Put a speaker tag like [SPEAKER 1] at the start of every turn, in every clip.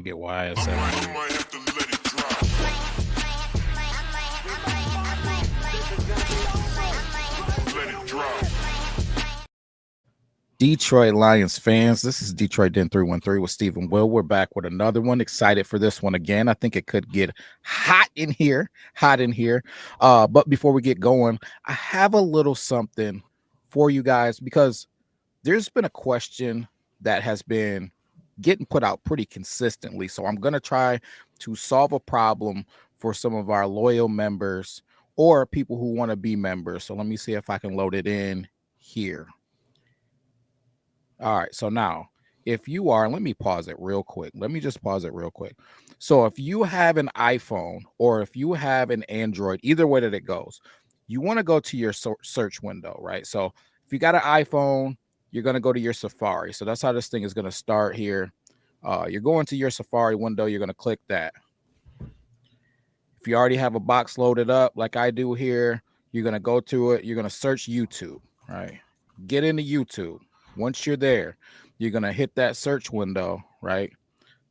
[SPEAKER 1] get YSL. Detroit Lions fans, this is Detroit Den 313 with Stephen Will. We're back with another one. Excited for this one again. I think it could get hot in here. But before we get going, I have a little something for you guys because there's been a question that has been getting put out pretty consistently. So I'm going to try to solve a problem for some of our loyal members or people who want to be members. So let me see if I can load it in here. All right, so now if you are, let me pause it real quick. Let me just pause it real quick. So if you have an iPhone or if you have an Android, either way that it goes, you want to go to your search window, right? So if you got an iPhone, you're going to go to your Safari. So that's how this thing is going to start here. You're going to your Safari window. You're going to click that. If you already have a box loaded up like I do here, you're going to go to it. You're going to search YouTube, right? Get into YouTube. Once you're there, you're going to hit that search window, right?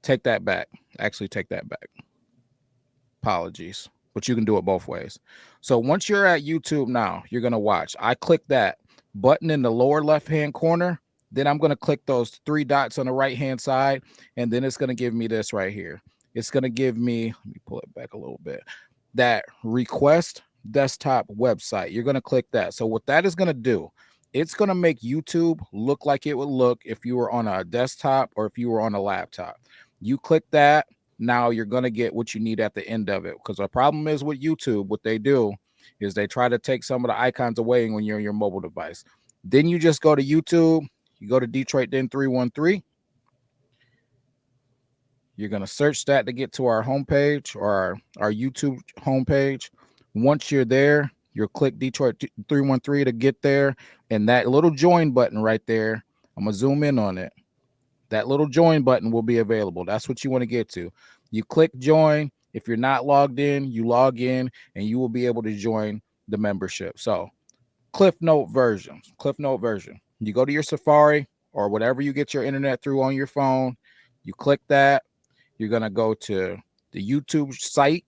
[SPEAKER 1] Take that back. Actually, take that back. Apologies, but you can do it both ways. So once you're at YouTube now, you're going to watch. I click that button in the lower left-hand corner. Then I'm going to click those three dots on the right-hand side, and then it's going to give me this right here. It's going to give me, let me pull it back a little bit, that request desktop website. You're going to click that. So what that is going to do, it's going to make YouTube look like it would look if you were on a desktop or if you were on a laptop. You click that. Now you're going to get what you need at the end of it. Because the problem is with YouTube, what they do is they try to take some of the icons away when you're on your mobile device. Then you just go to YouTube. You go to Detroit Den 313. You're going to search that to get to our homepage or our YouTube homepage. Once you're there, you'll click Detroit 313 to get there. And that little join button right there, I'm going to zoom in on it. That little join button will be available. That's what you want to get to. You click join. If you're not logged in, you log in and you will be able to join the membership. So Cliff Note version. You go to your Safari or whatever you get your internet through on your phone. You click that. You're going to go to the YouTube site.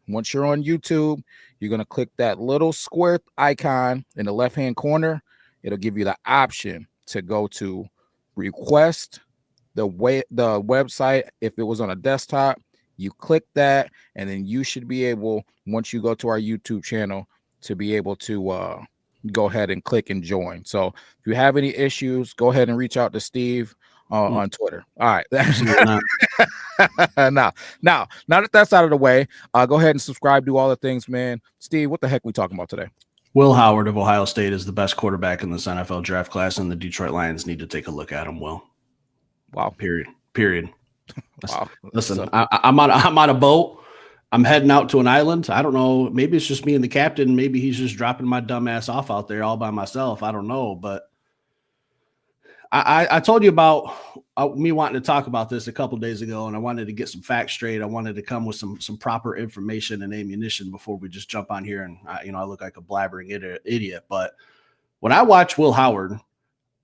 [SPEAKER 1] Once you're on YouTube, you're going to click that little square icon in the left-hand corner. It'll give you the option to go to request the website. If it was on a desktop, you click that, and then you should be able, once you go to our YouTube channel, to be able to go ahead and click and join. So if you have any issues, go ahead and reach out to Steve on Twitter. All right. Now that that's out of the way, go ahead and subscribe, do all the things, man. Steve, what the heck we talking about today?
[SPEAKER 2] Will Howard of Ohio State is the best quarterback in this NFL draft class, and the Detroit Lions need to take a look at him. Will.
[SPEAKER 1] Wow.
[SPEAKER 2] Period.
[SPEAKER 1] Wow.
[SPEAKER 2] Listen, I'm on a boat. I'm heading out to an island. I don't know. Maybe it's just me and the captain. Maybe he's just dropping my dumb ass off out there all by myself. I don't know. But I told you about me wanting to talk about this a couple of days ago, and I wanted to get some facts straight. I wanted to come with some proper information and ammunition before we just jump on here and I look like a blabbering idiot. But when I watch Will Howard,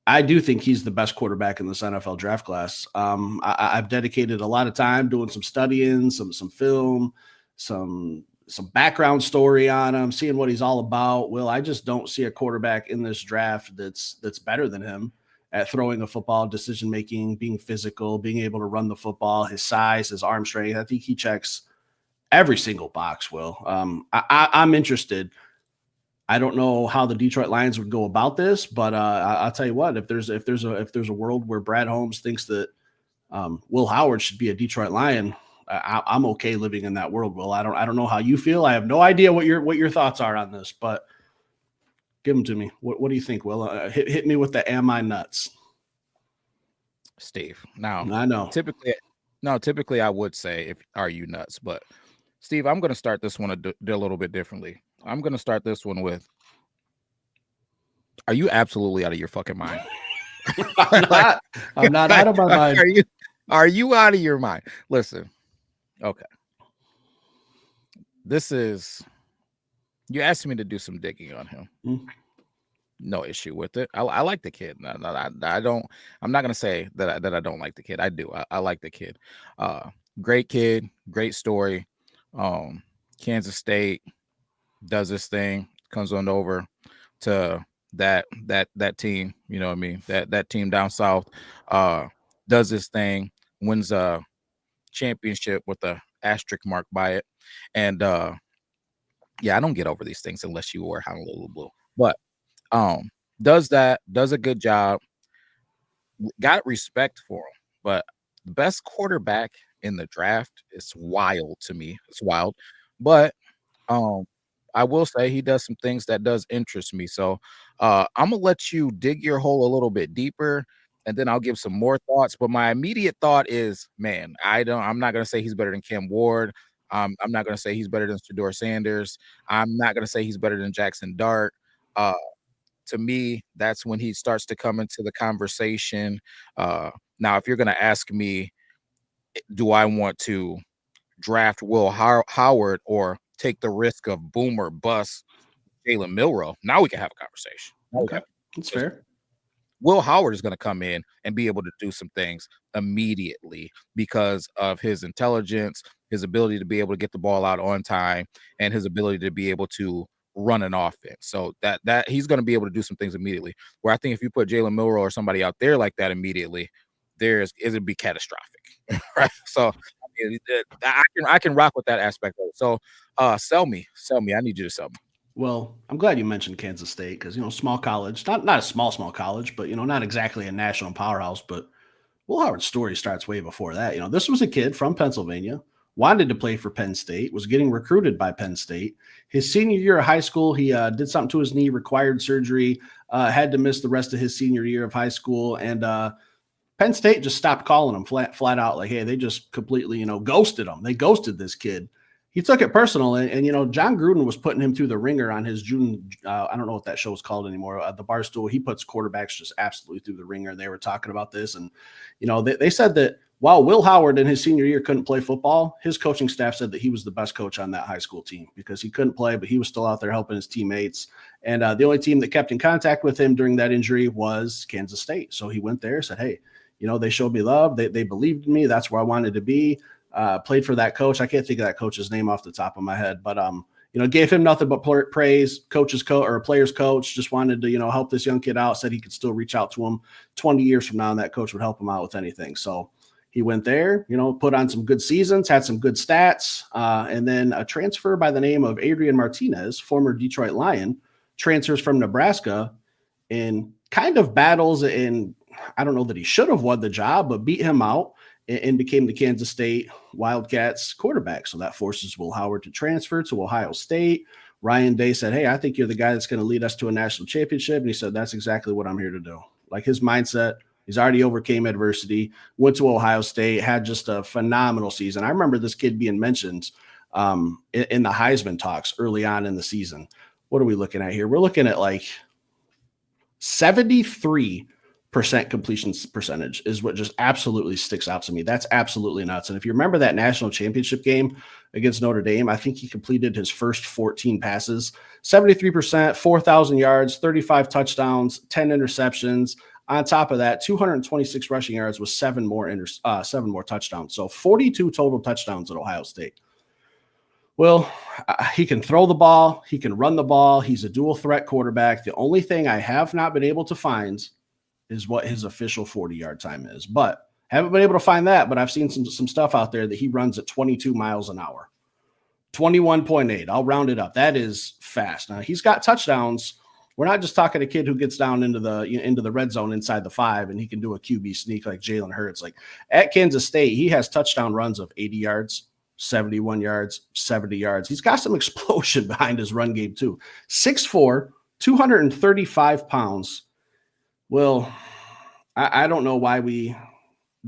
[SPEAKER 2] I do think he's the best quarterback in this NFL draft class. I've dedicated a lot of time doing some studying, some film, some background story on him, seeing what he's all about. Will, I just don't see a quarterback in this draft that's better than him at throwing a football, decision-making, being physical, being able to run the football, his size, his arm strength. I think he checks every single box, Will. I'm interested. I don't know how the Detroit Lions would go about this, but I'll tell you what, if there's a world where Brad Holmes thinks that Will Howard should be a Detroit Lion, I'm okay living in that world, Will. I don't know how you feel. I have no idea what your thoughts are on this, but give them to me. What do you think, Will? Hit me with the am I nuts?
[SPEAKER 1] Steve. Now,
[SPEAKER 2] I know.
[SPEAKER 1] Typically I would say, are you nuts? But Steve, I'm going to start this one a little bit differently. I'm going to start this one with, are you absolutely out of your fucking mind?
[SPEAKER 2] I'm not out of my mind.
[SPEAKER 1] Are you out of your mind? Listen. Okay. You asked me to do some digging on him. No issue with it. I like the kid. I don't. I'm not gonna say that I don't like the kid. I do. I like the kid. Great kid, great story. Kansas State does this thing, comes on over to that team, you know what I mean? That team down south uh does this thing, wins a championship with a asterisk mark by it. And yeah, I don't get over these things unless you wear Honolulu blue. But um does that, does a good job, got respect for him. But the best quarterback in the draft is wild to me. It's wild. But um, I will say he does some things that does interest me. So I'm gonna let you dig your hole a little bit deeper, and then I'll give some more thoughts. But my immediate thought is, man, I'm not gonna say he's better than Cam Ward. I'm not gonna say he's better than Shador Sanders. I'm not gonna say he's better than Jackson Dart. Uh, to me, that's when he starts to come into the conversation. Uh, Now, if you're gonna ask me, do I want to draft Howard or take the risk of boomer bust Jalen Milroe? Now we can have a conversation. Now we can
[SPEAKER 2] Okay,
[SPEAKER 1] have
[SPEAKER 2] that's
[SPEAKER 1] because
[SPEAKER 2] fair.
[SPEAKER 1] Will Howard is going to come in and be able to do some things immediately because of his intelligence, his ability to be able to get the ball out on time, and his ability to be able to run an offense. So that he's going to be able to do some things immediately. Where I think if you put Jalen Milroe or somebody out there like that immediately, it'd be catastrophic, right? So I mean, I can rock with that aspect of it. So sell me. I need you to sell me.
[SPEAKER 2] Well, I'm glad you mentioned Kansas State because small college, not a small college, but not exactly a national powerhouse. But Will Howard's story starts way before that. This was a kid from Pennsylvania, wanted to play for Penn State, was getting recruited by Penn State. His senior year of high school, he did something to his knee, required surgery, had to miss the rest of his senior year of high school, and Penn State just stopped calling him flat out. Like, hey, they just completely, ghosted him. They ghosted this kid. He took it personal, and John Gruden was putting him through the ringer on his June. I don't know what that show is called anymore. The Barstool. He puts quarterbacks just absolutely through the ringer. They were talking about this, and they said that while Will Howard in his senior year couldn't play football, his coaching staff said that he was the best coach on that high school team because he couldn't play, but he was still out there helping his teammates. And the only team that kept in contact with him during that injury was Kansas State. So he went there, said, hey, they showed me love. They believed in me. That's where I wanted to be. Played for that coach. I can't think of that coach's name off the top of my head, but gave him nothing but praise. Coach's coach or player's coach just wanted to, help this young kid out. Said he could still reach out to him 20 years from now, and that coach would help him out with anything. So he went there, put on some good seasons, had some good stats, and then a transfer by the name of Adrian Martinez, former Detroit Lion, transfers from Nebraska and kind of battles, and I don't know that he should have won the job, but beat him out and became the Kansas State Wildcats quarterback. So that forces Will Howard to transfer to Ohio State. Ryan Day said, hey, I think you're the guy that's going to lead us to a national championship. And he said, that's exactly what I'm here to do. Like his mindset, he's already overcame adversity, went to Ohio State, had just a phenomenal season. I remember this kid being mentioned in the Heisman talks early on in the season. What are we looking at here? We're looking at like 73% completion percentage is what just absolutely sticks out to me. That's absolutely nuts. And if you remember that national championship game against Notre Dame, I think he completed his first 14 passes, 73%, 4,000 yards, 35 touchdowns, 10 interceptions. On top of that, 226 rushing yards with seven more touchdowns. So 42 total touchdowns at Ohio State. Well, he can throw the ball. He can run the ball. He's a dual threat quarterback. The only thing I have not been able to find is what his official 40-yard time is. But haven't been able to find that, but I've seen some stuff out there that he runs at 22 miles an hour. 21.8. I'll round it up. That is fast. Now, he's got touchdowns. We're not just talking a kid who gets down into the red zone inside the 5 and he can do a QB sneak like Jalen Hurts. Like at Kansas State, he has touchdown runs of 80 yards, 71 yards, 70 yards. He's got some explosion behind his run game too. 6'4", 235 pounds. Well, I don't know why we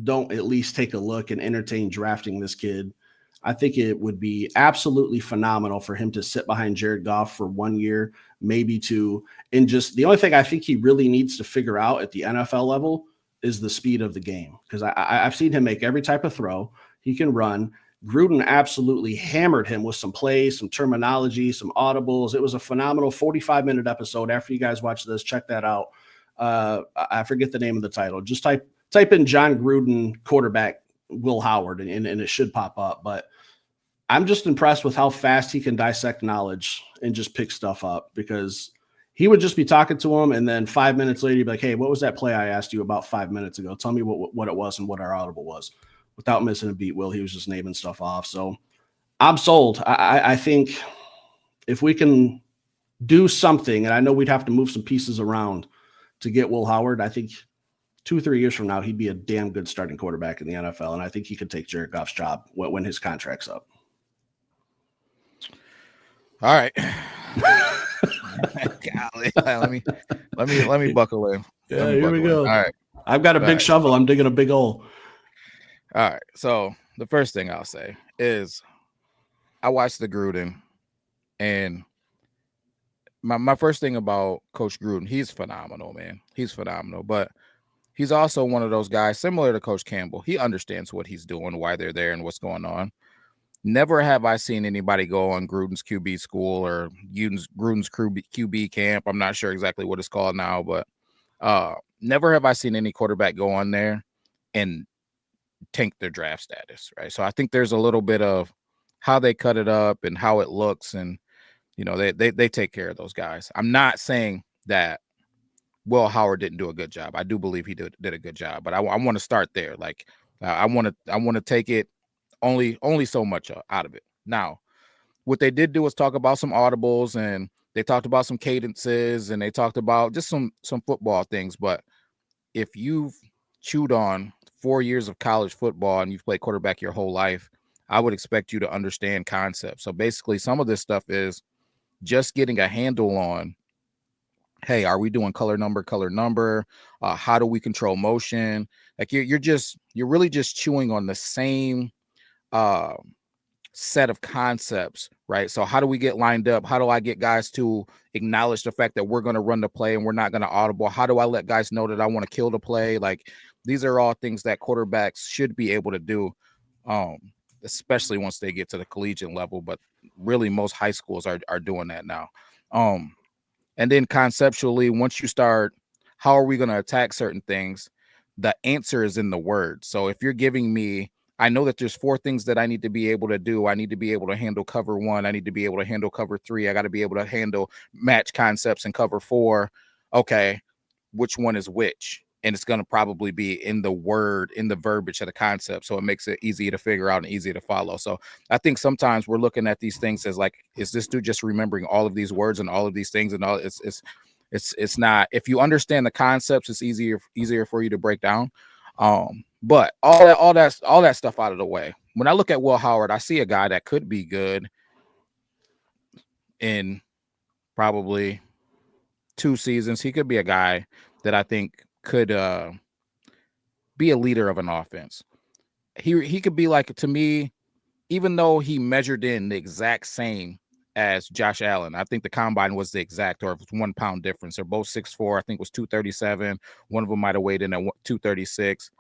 [SPEAKER 2] don't at least take a look and entertain drafting this kid. I think it would be absolutely phenomenal for him to sit behind Jared Goff for 1 year, maybe two. And just the only thing I think he really needs to figure out at the NFL level is the speed of the game. Because I've seen him make every type of throw. He can run. Gruden absolutely hammered him with some plays, some terminology, some audibles. It was a phenomenal 45-minute episode. After you guys watch this, check that out. I forget the name of the title. Just type in John Gruden quarterback Will Howard, and it should pop up. But I'm just impressed with how fast he can dissect knowledge and just pick stuff up, because he would just be talking to him, and then 5 minutes later, he'd be like, "Hey, what was that play I asked you about 5 minutes ago? Tell me what it was and what our audible was." Without missing a beat, he was just naming stuff off. So I'm sold. I think if we can do something, and I know we'd have to move some pieces around to get Will Howard, I think 2-3 years from now, he'd be a damn good starting quarterback in the NFL. And I think he could take Jared Goff's job when his contract's up.
[SPEAKER 1] All right. Golly. Let me buckle in.
[SPEAKER 2] Yeah, here we go.
[SPEAKER 1] All right.
[SPEAKER 2] I've got a big shovel. I'm digging a big hole.
[SPEAKER 1] All right. So the first thing I'll say is I watched the Gruden, and my first thing about Coach Gruden, he's phenomenal, man. He's phenomenal. But he's also one of those guys similar to Coach Campbell. He understands what he's doing, why they're there, and what's going on. Never have I seen anybody go on Gruden's QB school or Gruden's QB camp. I'm not sure exactly what it's called now, but never have I seen any quarterback go on there and tank their draft status, right? So I think there's a little bit of how they cut it up and how it looks, and they take care of those guys. I'm not saying that Will Howard didn't do a good job. I do believe he did a good job, but I want to start there. Like I want to take it only so much out of it. Now, what they did do was talk about some audibles, and they talked about some cadences, and they talked about just some football things. But if you've chewed on 4 years of college football and you've played quarterback your whole life, I would expect you to understand concepts. So basically, some of this stuff is just getting a handle on, hey, are we doing color number? How do we control motion? Like you're really just chewing on the same set of concepts, right? So how do we get lined up? How do I get guys to acknowledge the fact that we're going to run the play and we're not going to audible? How do I let guys know that I want to kill the play? Like these are all things that quarterbacks should be able to do, especially once they get to the collegiate level. But really, most high schools are doing that now. And then conceptually, once you start, how are we going to attack certain things? The answer is in the word. So if you're giving me, I know that there's 4 things that I need to be able to do. I need to be able to handle cover 1. I need to be able to handle cover 3. I got to be able to handle match concepts in cover 4. Okay, which one is which? And it's going to probably be in the word, in the verbiage of the concept. So it makes it easy to figure out and easy to follow. So I think sometimes we're looking at these things as like, is this dude just remembering all of these words and all of these things and all? It's not. If you understand the concepts, it's easier for you to break down. But all that stuff out of the way. When I look at Will Howard, I see a guy that could be good in probably 2 seasons. He could be a guy that I think could be a leader of an offense. He could be like, to me, even though he measured in the exact same as Josh Allen, I think the combine was the exact, or it was 1 pound difference. They're both 6'4". I think it was 237. One of them might have weighed in at 236.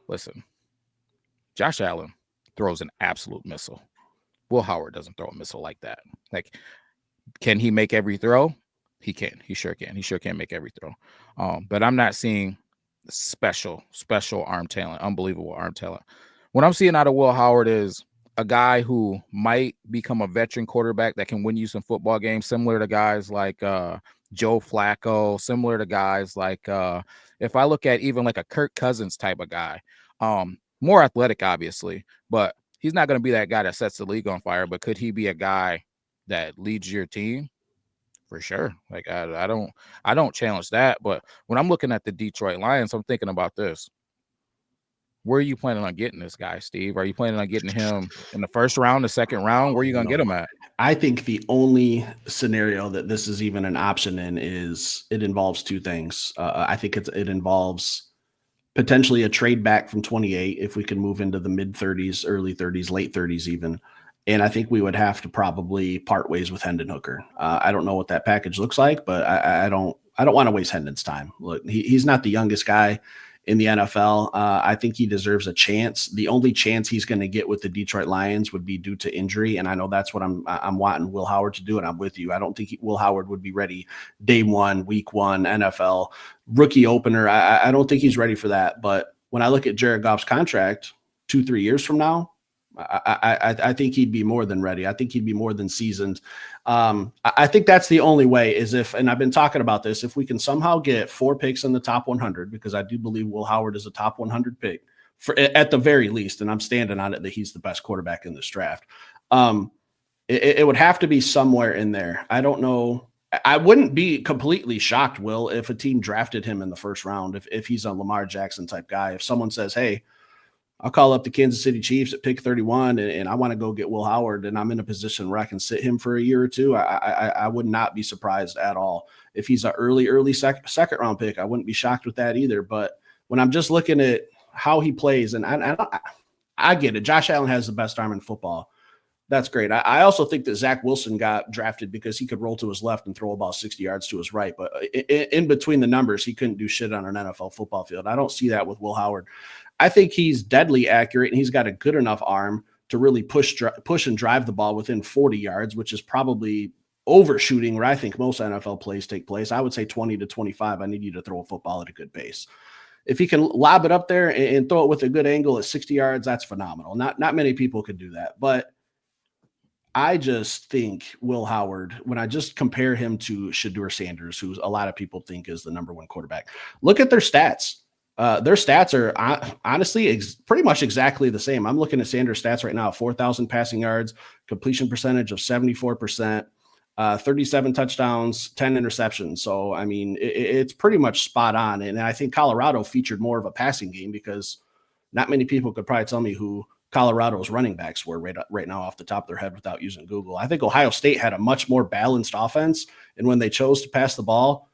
[SPEAKER 1] Listen, Josh Allen throws an absolute missile. Will Howard doesn't throw a missile like that. Like, can he make every throw? He can. He sure can. He sure can make every throw. But I'm not seeing special arm talent, unbelievable arm talent. What I'm seeing out of Will Howard is a guy who might become a veteran quarterback that can win you some football games, similar to guys like Joe Flacco, similar to guys like if I look at even like a Kirk Cousins type of guy, more athletic, obviously, but he's not going to be that guy that sets the league on fire. But could he be a guy that leads your team? For sure. Like I don't challenge that. But when I'm looking at the Detroit Lions, I'm thinking about this. Where are you planning on getting this guy, Steve? Are you planning on getting him in the first round, the second round? Where are you going to get him at?
[SPEAKER 2] I think the only scenario that this is even an option in is it involves 2 things. I think it involves potentially a trade back from 28 if we can move into the mid 30s, early 30s, late 30s even. And I think we would have to probably part ways with Hendon Hooker. I don't know what that package looks like, but I don't want to waste Hendon's time. Look, he's not the youngest guy in the NFL. I think he deserves a chance. The only chance he's going to get with the Detroit Lions would be due to injury. And I know that's what I'm wanting Will Howard to do. And I'm with you. I don't think Will Howard would be ready day 1, week 1, NFL rookie opener. I don't think he's ready for that, but when I look at Jared Goff's contract 2-3 years from now, I think he'd be more than ready. I think he'd be more than seasoned. I think that's the only way is if, and I've been talking about this, if we can somehow get 4 picks in the top 100, because I do believe Will Howard is a top 100 pick at the very least, and I'm standing on it that he's the best quarterback in this draft. It would have to be somewhere in there. I don't know. I wouldn't be completely shocked, Will, if a team drafted him in the first round, if he's a Lamar Jackson type guy. If someone says, hey, I'll call up the Kansas City Chiefs at pick 31 and I want to go get Will Howard and I'm in a position where I can sit him for a year or two, I would not be surprised at all. If he's an early second round pick, I wouldn't be shocked with that either. But when I'm just looking at how he plays, and I get it, Josh Allen has the best arm in football. That's great. I also think that Zach Wilson got drafted because he could roll to his left and throw about 60 yards to his right. But in between the numbers, he couldn't do shit on an NFL football field. I don't see that with Will Howard. I think he's deadly accurate, and he's got a good enough arm to really push and drive the ball within 40 yards, which is probably overshooting where I think most NFL plays take place. I would say 20 to 25. I need you to throw a football at a good pace. If he can lob it up there and throw it with a good angle at 60 yards, that's phenomenal. Not many people could do that, but I just think Will Howard, when I just compare him to Shedeur Sanders, who a lot of people think is the number one quarterback, look at their stats. Their stats are honestly pretty much exactly the same. I'm looking at Sanders' stats right now: 4,000 passing yards, completion percentage of 74%, 37 touchdowns, 10 interceptions. So, I mean, it's pretty much spot on. And I think Colorado featured more of a passing game because not many people could probably tell me who Colorado's running backs were right now off the top of their head without using Google. I think Ohio State had a much more balanced offense, and when they chose to pass the ball,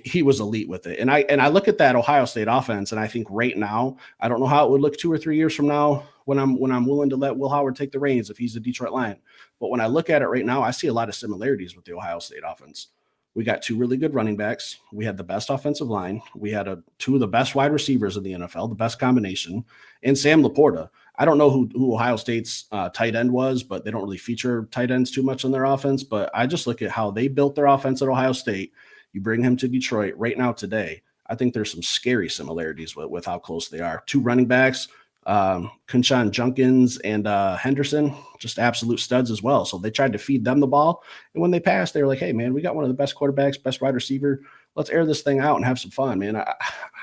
[SPEAKER 2] he was elite with it. And I look at that Ohio State offense, and I think right now, I don't know how it would look 2 or 3 years from now when I'm willing to let Will Howard take the reins if he's a Detroit Lion. But when I look at it right now, I see a lot of similarities with the Ohio State offense. We got 2 really good running backs. We had the best offensive line. We had 2 of the best wide receivers in the NFL, the best combination, and Sam Laporta. I don't know who Ohio State's tight end was, but they don't really feature tight ends too much on their offense. But I just look at how they built their offense at Ohio State. You bring him to Detroit right now today. I think there's some scary similarities with how close they are. 2 running backs, Kunshan Junkins and Henderson, just absolute studs as well. So they tried to feed them the ball. And when they passed, they were like, hey, man, we got one of the best quarterbacks, best wide receiver. Let's air this thing out and have some fun, man.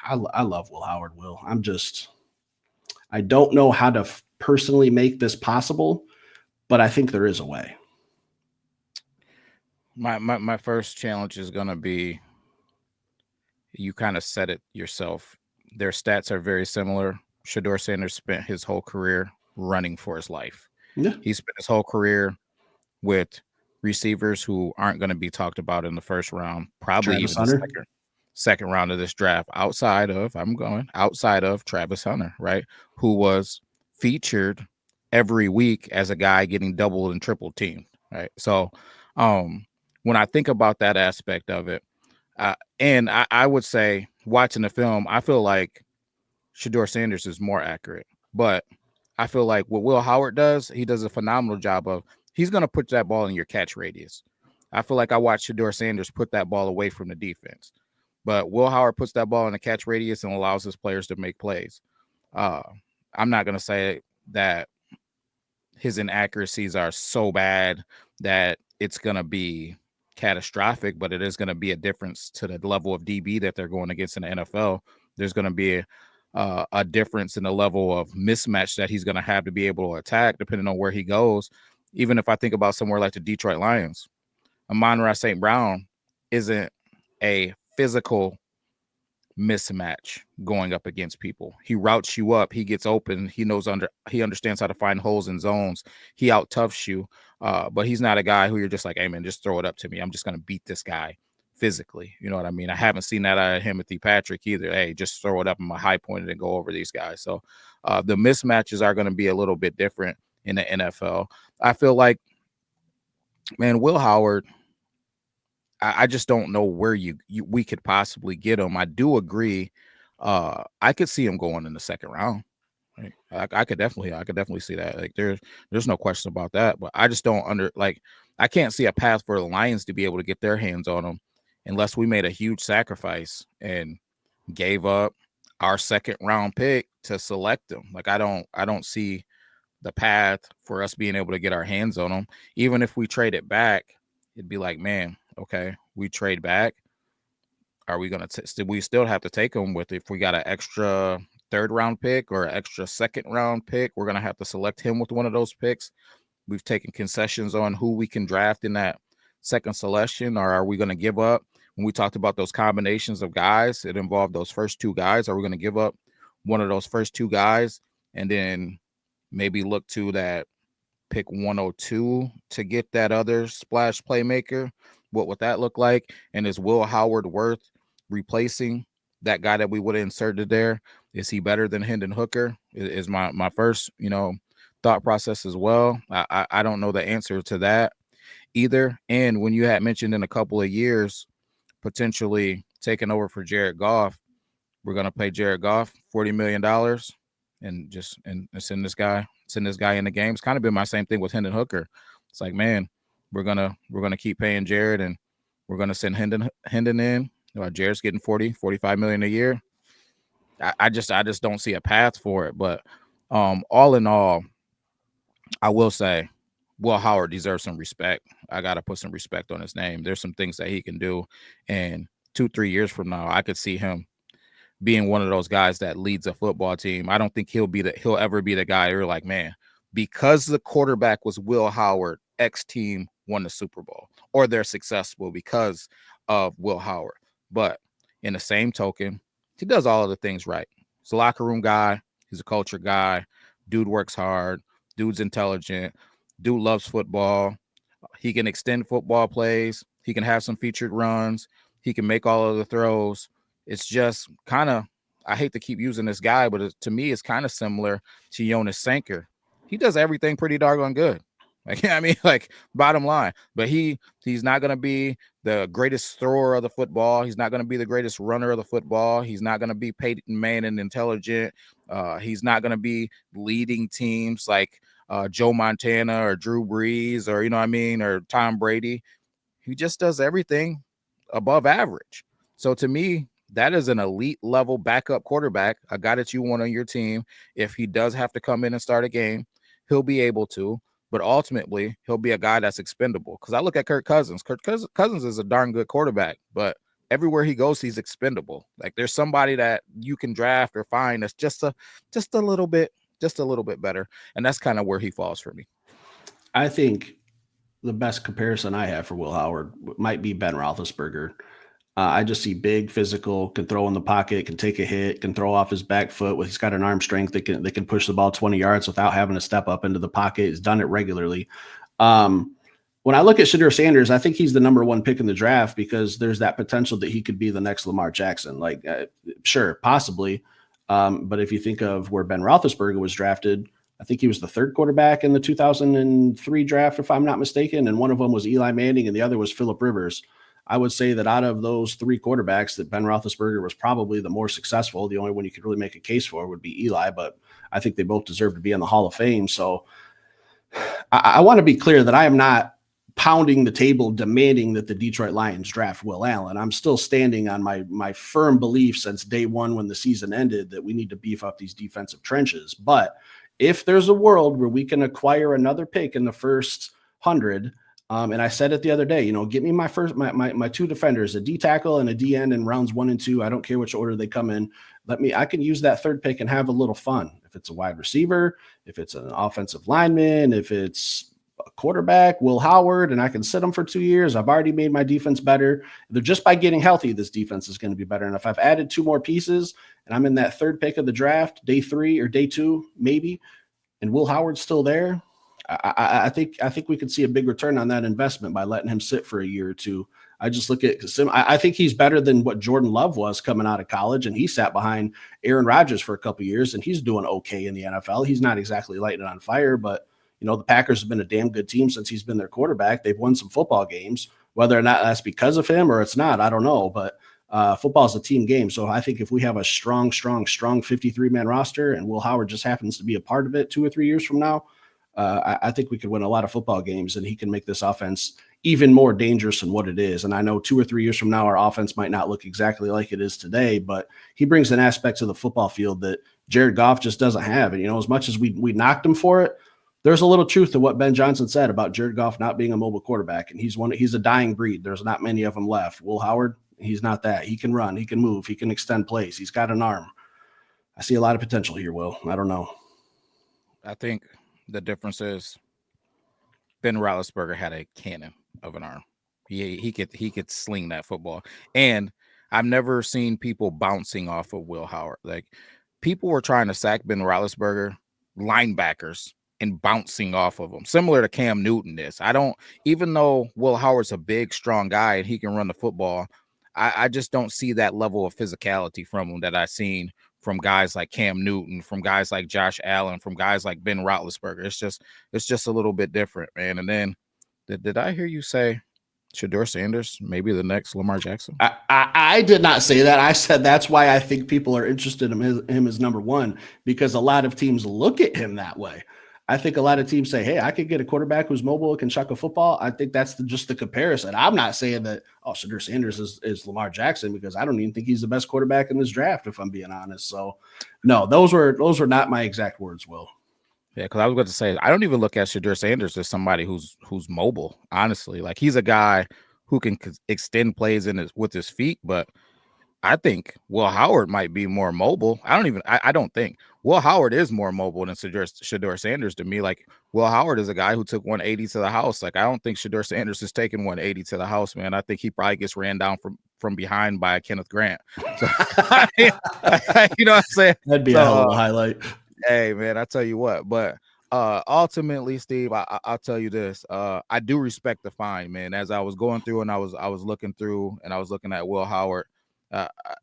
[SPEAKER 2] I love Will Howard, Will. I don't know how to personally make this possible, but I think there is a way.
[SPEAKER 1] My first challenge is going to be, you kind of said it yourself. Their stats are very similar. Shedeur Sanders spent his whole career running for his life.
[SPEAKER 2] Yeah.
[SPEAKER 1] He spent his whole career with receivers who aren't going to be talked about in the first round, probably
[SPEAKER 2] Travis
[SPEAKER 1] even
[SPEAKER 2] Hunter.
[SPEAKER 1] the second round of this draft, outside of Travis Hunter, right? Who was featured every week as a guy getting double and triple teamed, right? So when I think about that aspect of it, and I would say watching the film, I feel like Shedeur Sanders is more accurate, but I feel like what Will Howard does, he does a phenomenal job of, he's going to put that ball in your catch radius. I feel like I watched Shedeur Sanders put that ball away from the defense, but Will Howard puts that ball in the catch radius and allows his players to make plays. I'm not going to say that his inaccuracies are so bad that it's going to be catastrophic, but it is going to be a difference to the level of DB that they're going against in the NFL. There's going to be a difference in the level of mismatch that he's going to have to be able to attack depending on where he goes. Even if I think about somewhere like the Detroit Lions, Amon-Ra St. Brown isn't a physical mismatch going up against people. He routes you up. He gets open. He understands how to find holes in zones. He out toughs you. But he's not a guy who you're just like, hey man, just throw it up to me. I'm just going to beat this guy physically. You know what I mean? I haven't seen that out of Timothy Patrick either. Hey, just throw it up in my high pointed and go over these guys. So the mismatches are going to be a little bit different in the NFL. I feel like, man, Will Howard, I just don't know where we could possibly get him. I do agree. I could see him going in the second round. Right? I could definitely see that. Like there's no question about that. But I just don't I can't see a path for the Lions to be able to get their hands on him unless we made a huge sacrifice and gave up our second round pick to select him. Like I don't see the path for us being able to get our hands on him. Even if we trade it back, it'd be like, man, okay, we trade back. Are we gonna? We still have to take him with if we got an extra third round pick or an extra second round pick. We're gonna have to select him with one of those picks. We've taken concessions on who we can draft in that second selection, or are we going to give up? When we talked about those combinations of guys, it involved those first two guys. Are we going to give up one of those first two guys and then maybe look to that pick 102 to get that other splash playmaker? What would that look like? And is Will Howard worth replacing that guy that we would have inserted there? Is he better than Hendon Hooker? Is my first, thought process as well. I don't know the answer to that either. And when you had mentioned in a couple of years potentially taking over for Jared Goff, we're gonna pay Jared Goff $40 million and send this guy in the game. It's kind of been my same thing with Hendon Hooker. It's like, man, we're gonna keep paying Jared and we're gonna send Hendon in. Jared's getting 45 million a year. I just don't see a path for it. But all in all, I will say Will Howard deserves some respect. I got to put some respect on his name. There's some things that he can do. And 2-3 years from now, I could see him being one of those guys that leads a football team. I don't think he'll ever be the guy you're like, man, because the quarterback was Will Howard, X team won the Super Bowl, or they're successful because of Will Howard. But in the same token, he does all of the things right. He's a locker room guy. He's a culture guy. Dude works hard. Dude's intelligent. Dude loves football. He can extend football plays. He can have some featured runs. He can make all of the throws. It's just kind of, I hate to keep using this guy, but to me, it's kind of similar to Jonas Sanker. He does everything pretty doggone good. Like, I mean, like, bottom line. But he's not going to be the greatest thrower of the football. He's not going to be the greatest runner of the football. He's not going to be Peyton Manning intelligent. He's not going to be leading teams like Joe Montana or Drew Brees or, you know what I mean, or Tom Brady. He just does everything above average. So to me, that is an elite level backup quarterback, a guy that you want on your team. If he does have to come in and start a game, he'll be able to. But ultimately, he'll be a guy that's expendable. Because I look at Kirk Cousins. Kirk Cousins is a darn good quarterback, but everywhere he goes, he's expendable. Like there's somebody that you can draft or find that's just a little bit better, and that's kind of where he falls for me.
[SPEAKER 2] I think the best comparison I have for Will Howard might be Ben Roethlisberger. I just see big, physical, can throw in the pocket, can take a hit, can throw off his back foot. He's got an arm strength that can push the ball 20 yards without having to step up into the pocket. He's done it regularly. When I look at Shadur Sanders, I think he's the number one pick in the draft because there's that potential that he could be the next Lamar Jackson. Like, sure, possibly. But if you think of where Ben Roethlisberger was drafted, I think he was the third quarterback in the 2003 draft, if I'm not mistaken. And one of them was Eli Manning and the other was Phillip Rivers. I would say that out of those three quarterbacks, that Ben Roethlisberger was probably the more successful. The only one you could really make a case for would be Eli, but I think they both deserve to be in the Hall of Fame. So I want to be clear that I am not pounding the table demanding that the Detroit Lions draft Will Allen. I'm still standing on my firm belief since day one when the season ended that we need to beef up these defensive trenches. But if there's a world where we can acquire another pick in the first 100, and I said it the other day, get me my two defenders, a D tackle and a D end in rounds 1 and 2. I don't care which order they come in. I can use that third pick and have a little fun. If it's a wide receiver, if it's an offensive lineman, if it's a quarterback, Will Howard, and I can sit them for 2 years. I've already made my defense better. Just by getting healthy, this defense is going to be better. And if I've added 2 more pieces and I'm in that third pick of the draft, day 3 or day 2, maybe, and Will Howard's still there, I think we could see a big return on that investment by letting him sit for a year or two. I just look at I think he's better than what Jordan Love was coming out of college, and he sat behind Aaron Rodgers for a couple of years, and he's doing okay in the NFL. He's not exactly lighting it on fire, but the Packers have been a damn good team since he's been their quarterback. They've won some football games. Whether or not that's because of him or it's not, I don't know. But football is a team game, so I think if we have a strong 53-man roster, and Will Howard just happens to be a part of it 2 or 3 years from now, I think we could win a lot of football games, and he can make this offense even more dangerous than what it is. And I know 2 or 3 years from now, our offense might not look exactly like it is today, but he brings an aspect to the football field that Jared Goff just doesn't have. And, as much as we knocked him for it, there's a little truth to what Ben Johnson said about Jared Goff not being a mobile quarterback. And he's a dying breed. There's not many of them left. Will Howard, he's not that. He can run, he can move, he can extend plays. He's got an arm. I see a lot of potential here, Will. I don't know.
[SPEAKER 1] I think the difference is Ben Roethlisberger had a cannon of an arm. He could sling that football. And I've never seen people bouncing off of Will Howard. Like, people were trying to sack Ben Roethlisberger, linebackers, and bouncing off of him, similar to Cam Newton is. Even though Will Howard's a big, strong guy and he can run the football, I just don't see that level of physicality from him that I've seen from guys like Cam Newton, from guys like Josh Allen, from guys like Ben Roethlisberger. It's just a little bit different, man. And then, did I hear you say Shedeur Sanders, maybe the next Lamar Jackson?
[SPEAKER 2] I did not say that. I said that's why I think people are interested in him as number one, because a lot of teams look at him that way. I think a lot of teams say, hey, I could get a quarterback who's mobile, can chuck a football. I think that's just the comparison. I'm not saying that, Shedeur Sanders is Lamar Jackson, because I don't even think he's the best quarterback in this draft, if I'm being honest. So, no, those were not my exact words, Will.
[SPEAKER 1] Yeah, because I was going to say, I don't even look at Shedeur Sanders as somebody who's mobile, honestly. Like, he's a guy who can extend plays with his feet, but I think Will Howard might be more mobile. I don't think Will Howard is more mobile than Shedeur Sanders to me. Like, Will Howard is a guy who took 180 to the house. Like, I don't think Shedeur Sanders is taking 180 to the house, man. I think he probably gets ran down from behind by Kenneth Grant. So, you know what I'm saying?
[SPEAKER 2] That'd be a hell of a highlight.
[SPEAKER 1] Hey, man, I tell you what. But ultimately, Steve, I'll tell you this. I do respect the find, man. As I was going through and I was looking through and I was looking at Will Howard,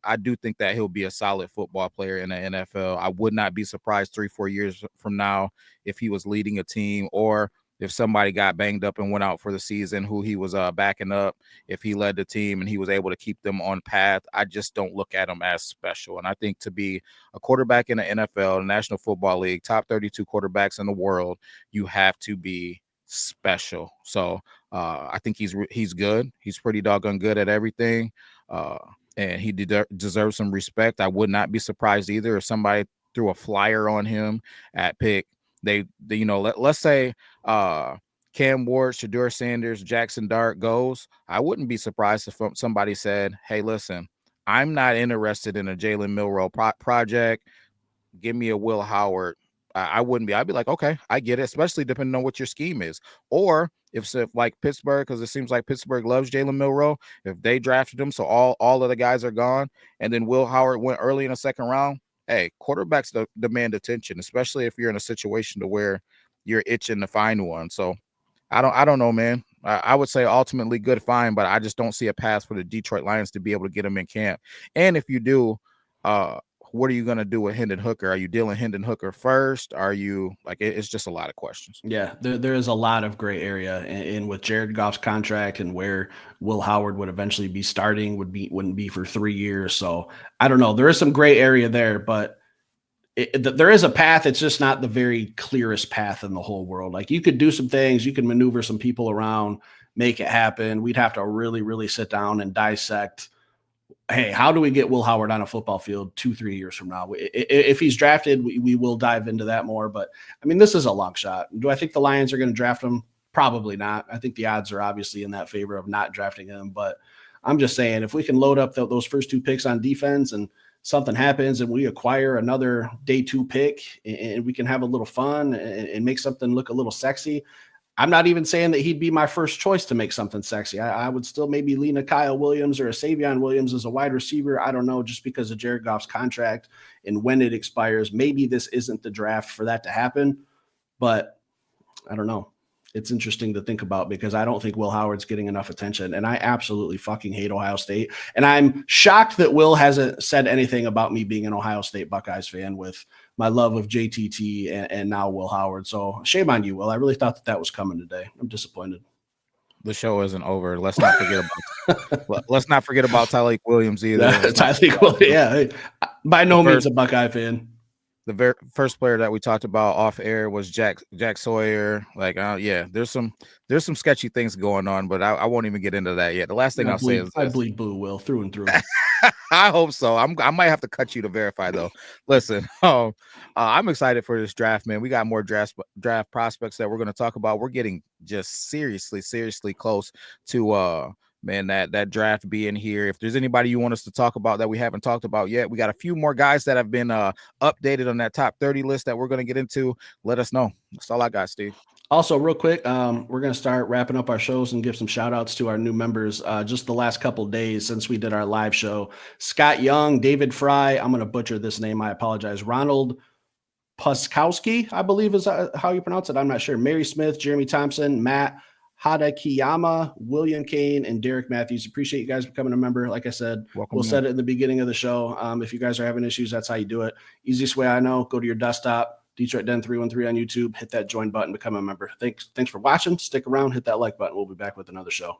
[SPEAKER 1] I do think that he'll be a solid football player in the NFL. I would not be surprised 3-4 years from now if he was leading a team, or if somebody got banged up and went out for the season, who he was backing up, if he led the team and he was able to keep them on path. I just don't look at him as special. And I think to be a quarterback in the NFL, the National Football League, top 32 quarterbacks in the world, you have to be special. So I think he's good. He's pretty doggone good at everything. And he deserves some respect. I would not be surprised either if somebody threw a flyer on him at pick. Let's say Cam Ward, Shedeur Sanders, Jackson Dart goes. I wouldn't be surprised if somebody said, hey, listen, I'm not interested in a Jalen Milroe project. Give me a Will Howard. I wouldn't be. I'd be like, okay, I get it, especially depending on what your scheme is. Or if like Pittsburgh, because it seems like Pittsburgh loves Jalen Milroe, if they drafted him, so all of the guys are gone, and then Will Howard went early in the second round, hey, quarterbacks demand attention, especially if you're in a situation to where you're itching to find one. So I don't know, man. I would say ultimately good find, but I just don't see a path for the Detroit Lions to be able to get him in camp. And if you do, what are you going to do with Hendon Hooker? Are you dealing Hendon Hooker first? Are you like, it's just a lot of questions.
[SPEAKER 2] Yeah, there is a lot of gray area in with Jared Goff's contract, and where Will Howard would eventually be starting wouldn't be for 3 years. So I don't know. There is some gray area there, but there is a path. It's just not the very clearest path in the whole world. Like, you could do some things, you can maneuver some people around, make it happen. We'd have to really, really sit down and dissect, hey, how do we get Will Howard on a football field 2-3 years from now? If he's drafted, we will dive into that more. But, I mean, this is a long shot. Do I think the Lions are going to draft him? Probably not. I think the odds are obviously in that favor of not drafting him. But I'm just saying, if we can load up those first 2 picks on defense and something happens and we acquire another day 2 pick and we can have a little fun and make something look a little sexy, I'm not even saying that he'd be my first choice to make something sexy. I would still maybe lean a Kyle Williams or a Savion Williams as a wide receiver. I don't know, just because of Jared Goff's contract and when it expires. Maybe this isn't the draft for that to happen, but I don't know. It's interesting to think about, because I don't think Will Howard's getting enough attention, and I absolutely fucking hate Ohio State. And I'm shocked that Will hasn't said anything about me being an Ohio State Buckeyes fan with my love of JTT and now Will Howard. So shame on you, Will. I really thought that was coming today. I'm disappointed.
[SPEAKER 1] The show isn't over. Let's not forget about Tyleik Williams either.
[SPEAKER 2] Tyleik Williams, yeah. By no means a Buckeye fan.
[SPEAKER 1] the first player that we talked about off air was Jack Sawyer. Like, yeah, there's some sketchy things going on, but I won't even get into that yet. The last thing I'll say is
[SPEAKER 2] I
[SPEAKER 1] this.
[SPEAKER 2] bleed blue, Will, through and through.
[SPEAKER 1] I hope so. I might have to cut you to verify though. Listen, I'm excited for this draft, man. We got more draft prospects that we're going to talk about. We're getting just seriously close to man that draft being here. If there's anybody you want us to talk about that we haven't talked about yet, we got a few more guys that have been updated on that top 30 list that we're going to get into. Let us know. That's all I got, Steve.
[SPEAKER 2] Also, real quick, we're going to start wrapping up our shows and give some shout outs to our new members. Just the last couple of days since we did our live show, Scott Young, David Fry, I'm going to butcher this name, I apologize, Ronald Puskowski, I believe is how you pronounce it, I'm not sure, Mary Smith, Jeremy Thompson, Matt Hadakiyama, William Kane, and Derek Matthews. Appreciate you guys becoming a member. Like I said,
[SPEAKER 1] Welcome.
[SPEAKER 2] We'll set it in the beginning of the show. If you guys are having issues, that's how you do it. Easiest way I know, go to your desktop, Detroit Den 313 on YouTube, hit that join button, become a member. Thanks for watching. Stick around, hit that like button. We'll be back with another show.